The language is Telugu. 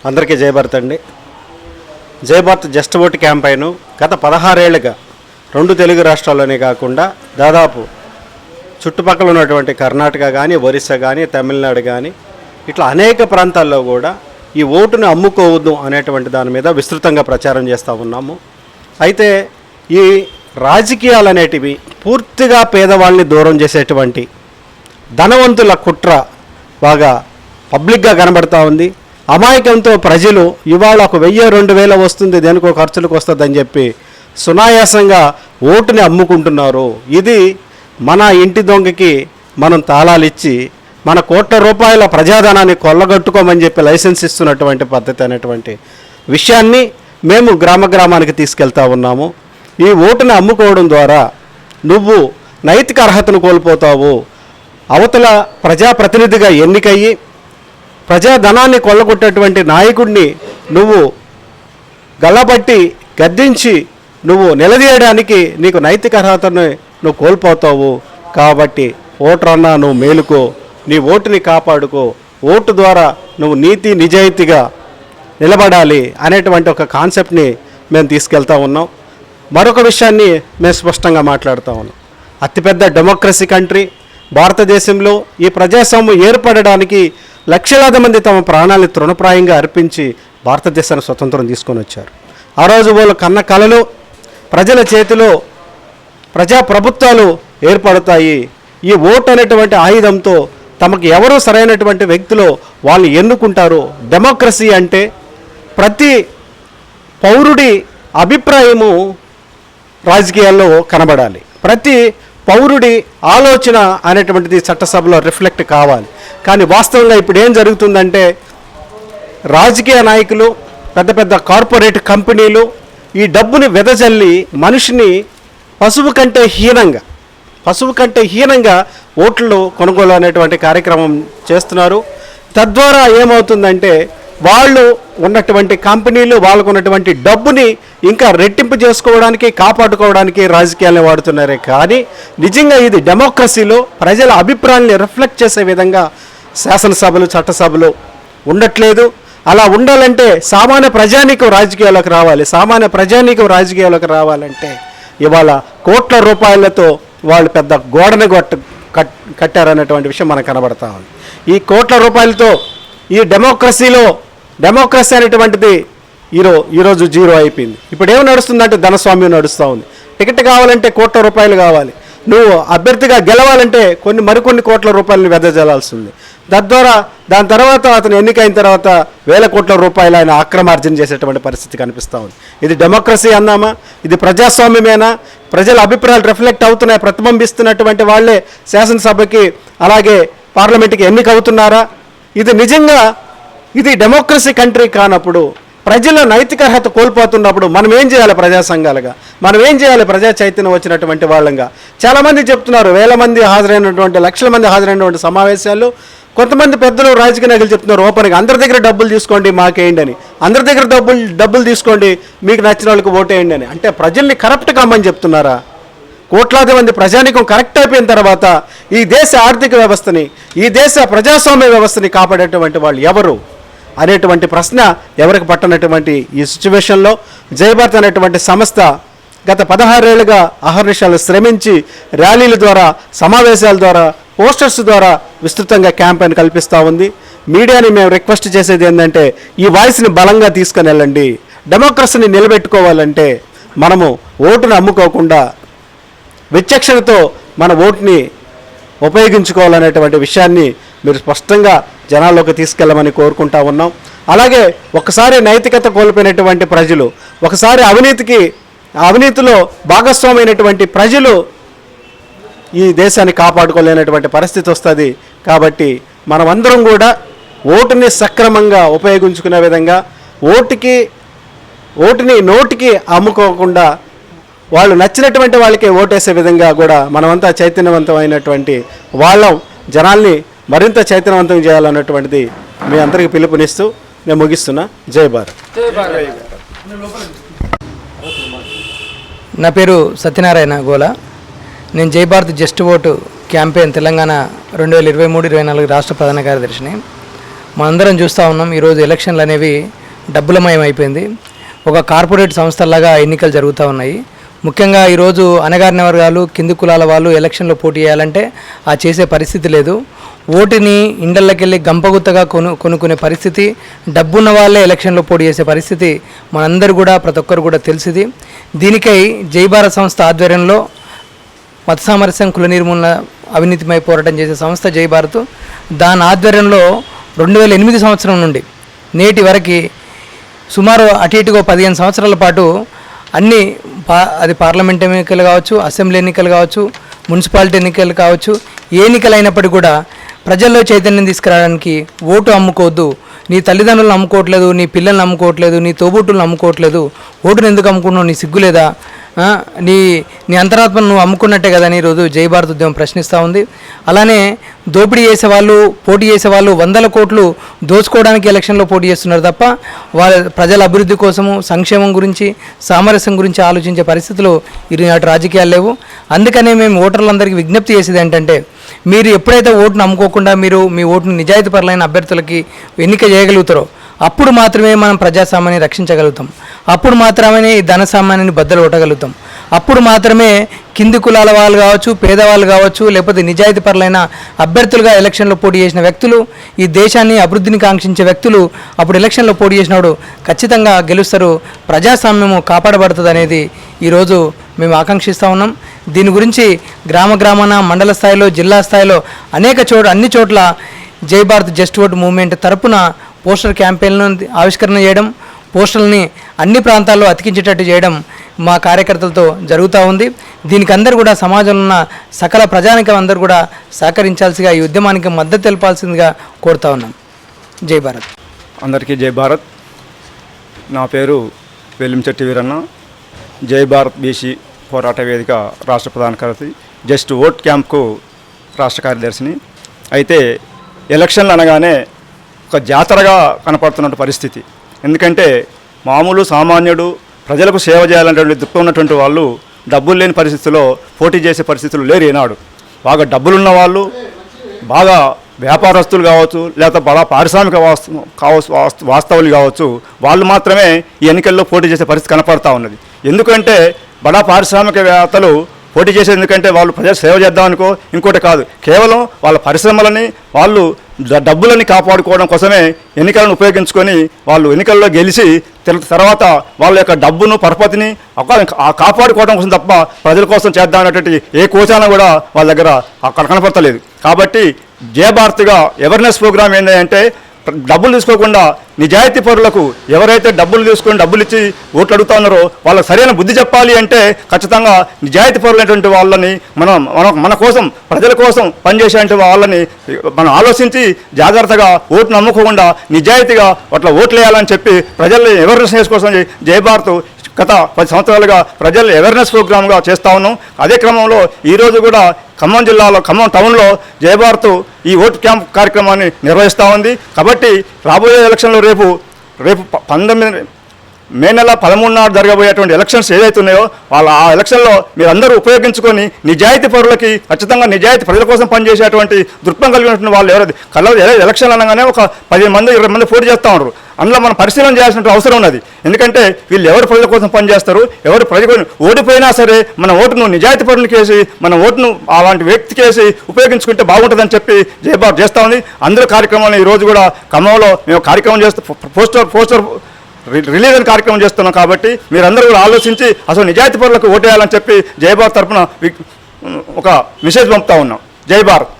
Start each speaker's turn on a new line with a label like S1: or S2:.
S1: అందరికీ జయభారత్ అండి. జయభారత్ జస్ట్ ఓట్ క్యాంపైన్ గత 16 ఏళ్ళుగా 2 తెలుగు రాష్ట్రాల్లోనే కాకుండా దాదాపు చుట్టుపక్కల ఉన్నటువంటి కర్ణాటక కానీ, ఒరిస్సా కానీ, తమిళనాడు కానీ ఇట్లా అనేక ప్రాంతాల్లో కూడా ఈ ఓటును అమ్ముకోవద్దు అనేటువంటి దాని మీద విస్తృతంగా ప్రచారం చేస్తూ ఉన్నాము. అయితే ఈ రాజకీయాలు అనేటివి పూర్తిగా పేదవాళ్ళని దూరం చేసేటువంటి ధనవంతుల కుట్ర బాగా పబ్లిక్గా కనబడతా ఉంది. అమాయకంతో ప్రజలు ఇవాళ 1000-2000 వస్తుంది, దేనికో ఖర్చులకు వస్తుందని చెప్పి సునాయాసంగా ఓటుని అమ్ముకుంటున్నారు. ఇది మన ఇంటి దొంగకి మనం తాళాలు ఇచ్చి మన కోట్ల రూపాయల ప్రజాధనాన్ని కొల్లగొట్టుకోమని చెప్పి లైసెన్స్ ఇస్తున్నటువంటి పద్ధతి అనేటువంటి విషయాన్ని మేము గ్రామానికి తీసుకెళ్తా ఉన్నాము. ఈ ఓటుని అమ్ముకోవడం ద్వారా నువ్వు నైతిక అర్హతను కోల్పోతావు. అవతల ప్రజాప్రతినిధిగా ఎన్నికయ్యి ప్రజాధనాన్ని కొల్లగొట్టేటువంటి నాయకుడిని నువ్వు గల్లబట్టి గద్దించి నువ్వు నిలదీయడానికి నీకు నైతిక అర్హతను నువ్వు కోల్పోతావు. కాబట్టి ఓటరన్నా నువ్వు మేలుకో, నీ ఓటుని కాపాడుకో, ఓటు ద్వారా నువ్వు నీతి నిజాయితీగా నిలబడాలి అనేటువంటి ఒక కాన్సెప్ట్ని మేము తీసుకెళ్తా ఉన్నాం. మరొక విషయాన్ని మేము స్పష్టంగా మాట్లాడుతూ ఉన్నాం. అతిపెద్ద డెమోక్రసీ కంట్రీ భారతదేశంలో ఈ ప్రజాస్వామ్యం ఏర్పడడానికి లక్షలాది మంది తమ ప్రాణాలను తృణప్రాయంగా అర్పించి భారతదేశాన్ని స్వతంత్రం తీసుకొని వచ్చారు. ఆ రోజు వాళ్ళు కన్న కలలు ప్రజల చేతిలో ప్రజాప్రభుత్వాలు ఏర్పడతాయి. ఈ ఓటు అనేటువంటి ఆయుధంతో తమకు ఎవరు సరైనటువంటి వ్యక్తులు వాళ్ళు ఎన్నుకుంటారు. డెమోక్రసీ అంటే ప్రతి పౌరుడి అభిప్రాయము రాజకీయాల్లో కనబడాలి. ప్రతి పౌరుడి ఆలోచన అనేటువంటిది చట్టసభలో రిఫ్లెక్ట్ కావాలి. కానీ వాస్తవంగా ఇప్పుడు ఏం జరుగుతుందంటే రాజకీయ నాయకులు, పెద్ద పెద్ద కార్పొరేట్ కంపెనీలు ఈ డబ్బుని వెదజల్లి మనిషిని పశువు కంటే హీనంగా ఓట్లు కొనుగోలు అనేటువంటి కార్యక్రమం చేస్తున్నారు. తద్వారా ఏమవుతుందంటే వాళ్ళు ఉన్నటువంటి కంపెనీలు వాళ్ళకు ఉన్నటువంటి డబ్బుని ఇంకా రెట్టింపు చేసుకోవడానికి, కాపాడుకోవడానికి రాజకీయాలను వాడుతున్నారే. కానీ నిజంగా ఇది డెమోక్రసీలో ప్రజల అభిప్రాయాన్ని రిఫ్లెక్ట్ చేసే విధంగా శాసనసభలు, చట్టసభలు ఉండట్లేదు. అలా ఉండాలంటే సామాన్య ప్రజానీకం రాజకీయాల్లోకి రావాలి. సామాన్య ప్రజానీకం రాజకీయాల్లోకి రావాలంటే ఇవాళ కోట్ల రూపాయలతో వాళ్ళు పెద్ద గోడని కట్టారనేటువంటి విషయం మనకు కనబడతా ఉంది. ఈ కోట్ల రూపాయలతో ఈ డెమోక్రసీ అనేటువంటిది ఈరోజు జీరో అయిపోయింది. ఇప్పుడు ఏమి నడుస్తుందంటే ధనస్వామ్యం నడుస్తూ ఉంది. టికెట్ కావాలంటే కోట్ల రూపాయలు కావాలి. నువ్వు అభ్యర్థిగా గెలవాలంటే మరికొన్ని కోట్ల రూపాయలను వెదజల్లాల్సి ఉంది. దాని తర్వాత అతను ఎన్నికైన తర్వాత 1000 కోట్ల రూపాయలు ఆయన అక్రమార్జన చేసేటువంటి పరిస్థితి కనిపిస్తూ ఉంది. ఇది డెమోక్రసీ అన్నామా? ఇది ప్రజాస్వామ్యమేనా? ప్రజల అభిప్రాయాలు రిఫ్లెక్ట్ అవుతున్నాయి, ప్రతిబింబిస్తున్నటువంటి వాళ్ళే శాసనసభకి అలాగే పార్లమెంట్కి ఎన్నికవుతున్నారా? ఇది నిజంగా ఇది డెమోక్రసీ కంట్రీ కానప్పుడు, ప్రజల నైతిక అర్హత కోల్పోతున్నప్పుడు మనం ఏం చేయాలి? ప్రజా సంఘాలుగా మనం ఏం చేయాలి? ప్రజా చైతన్యం వచ్చినటువంటి వాళ్ళంగా చాలామంది చెప్తున్నారు. వేల మంది హాజరైనటువంటి, లక్షల మంది హాజరైనటువంటి సమావేశాల్లో కొంతమంది పెద్దలు, రాజకీయ నాయకులు చెప్తున్నారు ఓపెన్గా అందరి దగ్గర డబ్బులు తీసుకోండి మాకేయండి అని, అందరి దగ్గర డబ్బులు తీసుకోండి మీకు నచ్చిన వాళ్ళకి ఓటేయండి అని. అంటే ప్రజల్ని కరప్ట్ కమ్మని చెప్తున్నారా? కోట్లాది మంది ప్రజానికం కరెక్ట్ అయిపోయిన తర్వాత ఈ దేశ ఆర్థిక వ్యవస్థని, ఈ దేశ ప్రజాస్వామ్య వ్యవస్థని కాపాడేటువంటి వాళ్ళు ఎవరు అనేటువంటి ప్రశ్న ఎవరికి పట్టనటువంటి ఈ సిచ్యువేషన్లో జయభారత్ అనేటువంటి సంస్థ గత 16 ఏళ్ళుగా అహర్నిశాలు శ్రమించి ర్యాలీల ద్వారా, సమావేశాల ద్వారా, పోస్టర్స్ ద్వారా విస్తృతంగా క్యాంపెయిన్ కల్పిస్తూ ఉంది. మీడియాని మేము రిక్వెస్ట్ చేసేది ఏంటంటే ఈ వాయిస్ని బలంగా తీసుకుని వెళ్ళండి. డెమోక్రసీని నిలబెట్టుకోవాలంటే మనము ఓటును అమ్ముకోకుండా విచక్షణతో మన ఓటుని ఉపయోగించుకోవాలనేటువంటి విషయాన్ని మీరు స్పష్టంగా జనాల్లోకి తీసుకెళ్ళమని కోరుకుంటా ఉన్నాం. అలాగే ఒకసారి నైతికత కోల్పోయినటువంటి ప్రజలు, ఒకసారి అవినీతిలో భాగస్వామైనటువంటి ప్రజలు ఈ దేశాన్ని కాపాడుకోలేనటువంటి పరిస్థితి వస్తుంది. కాబట్టి మనమందరం కూడా ఓటుని సక్రమంగా ఉపయోగించుకునే విధంగా, ఓటుని నోటికి అమ్ముకోకుండా వాళ్ళు నచ్చినటువంటి వాళ్ళకి ఓటేసే విధంగా కూడా మనమంతా చైతన్యవంతమైనటువంటి వాళ్ళం జనాల్ని మరింత చైతన్యవంతం చేయాలన్నటువంటిది మీ అందరికీ పిలుపునిస్తూ నేను ముగిస్తున్నా. జై భారత్.
S2: నా పేరు సత్యనారాయణ గోలా. నేను జై Bharat just vote campaign Telangana 2023-24 రాష్ట్ర ప్రధాన కార్యదర్శిని. మనందరం చూస్తూ ఉన్నాం. ఈరోజు ఎలక్షన్లు అనేవి డబ్బులమయం అయిపోయింది. ఒక కార్పొరేట్ సంస్థలాగా ఎన్నికలు జరుగుతూ ఉన్నాయి. ముఖ్యంగా ఈరోజు అణగారిన వర్గాలు, కింది కులాల వాళ్ళు ఎలక్షన్లో పోటీ చేయాలంటే ఆ చేసే పరిస్థితి లేదు. ఓటుని ఇండ్లకి వెళ్ళి గంపగుత్తగా కొనుక్కునే పరిస్థితి, డబ్బున్న వాళ్ళే ఎలక్షన్లో పోటీ చేసే పరిస్థితి మనందరూ కూడా, ప్రతి ఒక్కరు కూడా తెలిసింది. దీనికై జై భారత్ సంస్థ ఆధ్వర్యంలో మత సామరస్యం, కుల నిర్మూలన, అవినీతిపై పోరాటం చేసే సంస్థ జై భారత్. దాని ఆధ్వర్యంలో 2008 సంవత్సరం నుండి నేటి వరకు సుమారు అటు ఇటుగా 15 సంవత్సరాల పాటు అన్ని అది పార్లమెంట్ ఎన్నికలు కావచ్చు, అసెంబ్లీ ఎన్నికలు కావచ్చు, మున్సిపాలిటీ ఎన్నికలు కావచ్చు, ఏ ఎన్నికలు అయినప్పటికీ కూడా ప్రజల్లో చైతన్యం తీసుకురావడానికి ఓటు అమ్ముకోవద్దు, నీ తల్లిదండ్రులను అమ్ముకోవట్లేదు, నీ పిల్లల్ని అమ్ముకోవట్లేదు, నీ తోబుట్టులను అమ్ముకోవట్లేదు, ఓటును ఎందుకు అమ్ముకున్నావు, నీ సిగ్గులేదా, నీ నీ అంతరాత్మను నువ్వు అమ్ముకున్నట్టే కదా అని ఈరోజు జై భారత్ ఉద్యమం ప్రశ్నిస్తూ ఉంది. అలానే దోపిడీ చేసేవాళ్ళు, పోటీ చేసేవాళ్ళు 100 కోట్లు దోచుకోవడానికి ఎలక్షన్లో పోటీ చేస్తున్నారు తప్ప వాళ్ళ ప్రజల అభివృద్ధి కోసము, సంక్షేమం గురించి, సామరస్యం గురించి ఆలోచించే పరిస్థితులు ఈనాటి రాజకీయాలు లేవు. అందుకనే మేము ఓటర్లందరికీ విజ్ఞప్తి చేసేది ఏంటంటే, మీరు ఎప్పుడైతే ఓటును అమ్ముకోకుండా మీరు మీ ఓటును నిజాయితీపరులైన అభ్యర్థులకి ఎన్నిక చేయగలుగుతారో అప్పుడు మాత్రమే మనం ప్రజాస్వామ్యాన్ని రక్షించగలుగుతాం. అప్పుడు మాత్రమే ఈ ధనసామాన్యాన్ని బద్దలు కొట్టగలుగుతాం. అప్పుడు మాత్రమే కింది కులాల వాళ్ళు కావచ్చు, పేదవాళ్ళు కావచ్చు, లేకపోతే నిజాయితీపరులైన అభ్యర్థులుగా ఎలక్షన్లో పోటీ చేసిన వ్యక్తులు, ఈ దేశాన్ని అభివృద్ధిని కాంక్షించే వ్యక్తులు అప్పుడు ఎలక్షన్లో పోటీ చేసినప్పుడు ఖచ్చితంగా గెలుస్తారు, ప్రజాస్వామ్యము కాపాడబడుతుంది అనేది ఈరోజు మేము ఆకాంక్షిస్తూ ఉన్నాం. దీని గురించి గ్రామాన, మండల స్థాయిలో, జిల్లా స్థాయిలో అన్ని చోట్ల జై భారత్ జస్ట్ ఓట్ మూవ్మెంట్ తరపున పోస్టర్ క్యాంపెయిన్లను ఆవిష్కరణ చేయడం, పోస్టర్లని అన్ని ప్రాంతాల్లో అతికించేటట్టు చేయడం మా కార్యకర్తలతో జరుగుతూ ఉంది. దీనికి అందరూ కూడా సమాజంలో ఉన్న సకల ప్రజానికం అందరూ కూడా సహకరించాల్సిగా, ఈ ఉద్యమానికి మద్దతు తెలపాల్సిందిగా కోరుతా ఉన్నాం. జై భారత్.
S3: అందరికీ జై భారత్. నా పేరు వెల్లించెట్టి వీరన్న. జై భారత్ బీసీ పోరాట వేదిక రాష్ట్ర ప్రధాన కార్యదర్శి, జస్ట్ ఓట్ క్యాంప్కు రాష్ట్ర కార్యదర్శిని. అయితే ఎలక్షన్లు అనగానే ఒక జాతరగా కనపడుతున్న పరిస్థితి. ఎందుకంటే మామూలు సామాన్యుడు ప్రజలకు సేవ చేయాలనేటువంటి దృక్పథం ఉన్నటువంటి వాళ్ళు డబ్బులు లేని పరిస్థితుల్లో పోటీ చేసే పరిస్థితులు లేరు ఈనాడు. బాగా డబ్బులున్న వాళ్ళు, బాగా వ్యాపారస్తులు కావచ్చు, లేకపోతే బడా పారిశ్రామిక వాస్తవులు కావచ్చు, వాళ్ళు మాత్రమే ఈ ఎన్నికల్లో పోటీ చేసే పరిస్థితి కనపడతా ఉన్నది. ఎందుకంటే బడా పారిశ్రామికవేత్తలు పోటీ చేసేది ఎందుకంటే వాళ్ళు ప్రజలు సేవ చేద్దామనుకో, ఇంకోటి కాదు, కేవలం వాళ్ళ పరిశ్రమలని, వాళ్ళు డబ్బులని కాపాడుకోవడం కోసమే ఎన్నికలను ఉపయోగించుకొని వాళ్ళు ఎన్నికల్లో గెలిచి తర్వాత వాళ్ళ యొక్క డబ్బును, పరపతిని కాపాడుకోవడం కోసం తప్ప ప్రజల కోసం చేద్దామనేటువంటి ఏ కోచాన కూడా వాళ్ళ దగ్గర అక్కడ కనపడతలేదు. కాబట్టి జయ భారత్గా అవేర్నెస్ ప్రోగ్రామ్ ఏంటంటే, డబ్బులు తీసుకోకుండా నిజాయితీ పరులకు, ఎవరైతే డబ్బులు తీసుకొని డబ్బులు ఇచ్చి ఓట్లు అడుగుతా ఉన్నారో వాళ్ళకి సరైన బుద్ధి చెప్పాలి అంటే ఖచ్చితంగా నిజాయితీ పరులైనటువంటి వాళ్ళని మన కోసం, ప్రజల కోసం పనిచేసేటువంటి వాళ్ళని మనం ఆలోచించి జాగ్రత్తగా ఓటు నమ్ముకోకుండా నిజాయితీగా అట్లా ఓట్లు వేయాలని చెప్పి ప్రజల్ని అవేర్నెస్ చేసుకోసం జై భారత్ గత 10 సంవత్సరాలుగా ప్రజలు అవేర్నెస్ ప్రోగ్రామ్గా చేస్తూ ఉన్నాం. అదే క్రమంలో ఈరోజు కూడా ఖమ్మం జిల్లాలో, ఖమ్మం టౌన్లో జై భారత్ ఈ ఓటు క్యాంప్ కార్యక్రమాన్ని నిర్వహిస్తూ ఉంది. కాబట్టి రాబోయే ఎలక్షన్లో రేపు 19 మే నెల 13 నాడు జరగబోయేటువంటి ఎలక్షన్స్ ఏదైతే ఉన్నాయో ఆ ఎలక్షన్లో మీరందరూ ఉపయోగించుకొని నిజాయితీ పరులకి, ఖచ్చితంగా నిజాయితీ ప్రజల కోసం పనిచేసేటువంటి దృక్పథం కలిగినటువంటి వాళ్ళు ఎలక్షన్లు అనగానే ఒక 10 మంది 20 మంది పోటీ చేస్తూ ఉన్నారు. అందులో మనం పరిశీలన చేయాల్సిన అవసరం ఉన్నది. ఎందుకంటే వీళ్ళు ఎవరు ప్రజల కోసం పనిచేస్తారు, ఎవరు ప్రజలు ఓడిపోయినా సరే మన ఓటును నిజాయితీ పరులకి వేసి, మన ఓటును అలాంటి వ్యక్తికి వేసి ఉపయోగించుకుంటే బాగుంటుందని చెప్పి జై భారత్ చేస్తూ ఉంది. అందరూ కార్యక్రమాన్ని ఈరోజు కూడా ఖమ్మంలో మేము కార్యక్రమం చేస్తూ పోస్టర్ రిలీజ్ అని కార్యక్రమం చేస్తున్నాం. కాబట్టి మీరందరూ కూడా ఆలోచించి అసలు నిజాయితీ పరులకు ఓటేయాలని చెప్పి జై భారత్ తరఫున ఒక మెసేజ్ పంపుతా ఉన్నాం. జై భారత్.